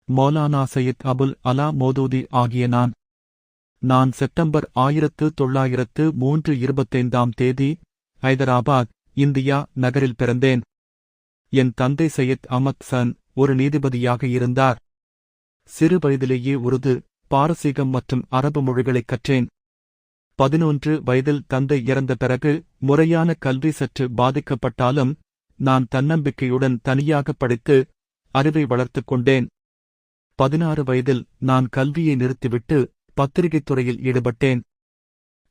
மௌலானா சையத் அபுல் அலா மோதூதி ஆகிய நான் செப்டம்பர் 1903 25ஆம் தேதி ஐதராபாத், இந்தியா நகரில் பிறந்தேன். என் தந்தை சையத் அமத் சன் ஒரு நீதிபதியாக இருந்தார். சிறு வயதிலேயே உருது, பாரசீகம் மற்றும் அரபு மொழிகளைக் கற்றேன். 11 வயதில் தந்தை இறந்த பிறகு முறையான கல்வி சற்று பாதிக்கப்பட்டாலும் நான் தன்னம்பிக்கையுடன் தனியாக படித்து அறிவை வளர்த்துக் கொண்டேன். 16 வயதில் நான் கல்வியை நிறுத்திவிட்டு பத்திரிகைத் துறையில் ஈடுபட்டேன்.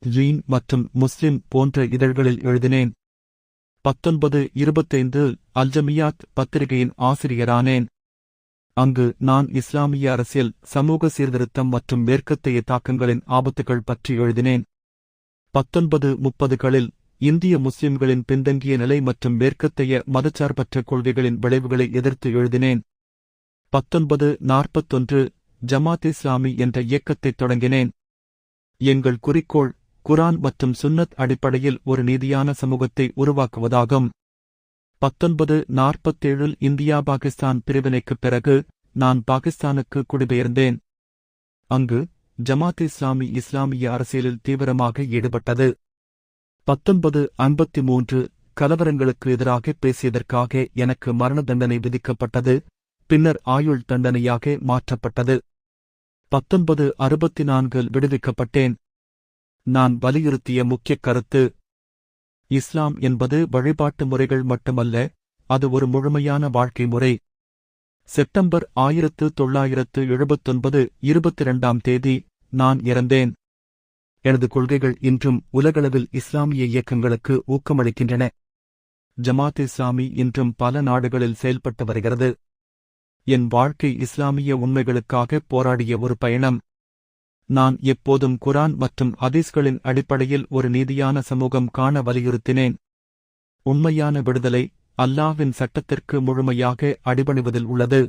ஜீன் மற்றும் முஸ்லிம் போன்ற இதழ்களில் எழுதினேன். 1925 அல்ஜமியாத் பத்திரிகையின் ஆசிரியரானேன். அங்கு நான் இஸ்லாமிய அரசியல், சமூக சீர்திருத்தம் மற்றும் மேற்கத்திய தாக்கங்களின் ஆபத்துகள் பற்றி எழுதினேன். 1930களில் இந்திய முஸ்லிம்களின் பின்தங்கிய நிலை மற்றும் மேற்கத்தைய மதச்சார்பற்ற கொள்கைகளின் விளைவுகளை எதிர்த்து எழுதினேன். 1941 ஜமாத் இஸ்லாமி என்ற இயக்கத்தைத் தொடங்கினேன். எங்கள் குறிக்கோள் குரான் மற்றும் சுன்னத் அடிப்படையில் ஒரு நீதியான சமூகத்தை உருவாக்குவதாகும். 1947 இந்தியா பாகிஸ்தான் பிரிவினைக்குப் பிறகு நான் பாகிஸ்தானுக்கு குடிபெயர்ந்தேன். அங்கு ஜமாத் இஸ்லாமி இஸ்லாமிய அரசியலில் தீவிரமாக ஈடுபட்டது. 1953 கலவரங்களுக்கு எதிராக பேசியதற்காக எனக்கு மரண தண்டனை விதிக்கப்பட்டது, பின்னர் ஆயுள் தண்டனையாக மாற்றப்பட்டது. 1964 விடுவிக்கப்பட்டேன். நான் வலியுறுத்திய முக்கிய கருத்து, இஸ்லாம் என்பது வழிபாட்டு முறைகள் மட்டுமல்ல, அது ஒரு முழுமையான வாழ்க்கை முறை. செப்டம்பர் 1979 22ஆம் தேதி நான் இறந்தேன். எனது கொள்கைகள் இன்றும் உலகளவில் இஸ்லாமிய இயக்கங்களுக்கு ஊக்கமளிக்கின்றன. ஜமாத் இஸ்லாமி இன்றும் பல நாடுகளில் செயல்பட்டு வருகிறது. என் வாழ்க்கை இஸ்லாமிய உண்மைகளுக்காக போராடிய ஒரு பயணம். நான் எப்போதும் குரான் மற்றும் ஹதீஸ்களின் அடிப்படையில் ஒரு நீதியான சமூகம் காண வலியுறுத்தினேன். உண்மையான விடுதலை அல்லாஹ்வின் சட்டத்திற்கு முழுமையாக அடிபணிவதில் உள்ளது.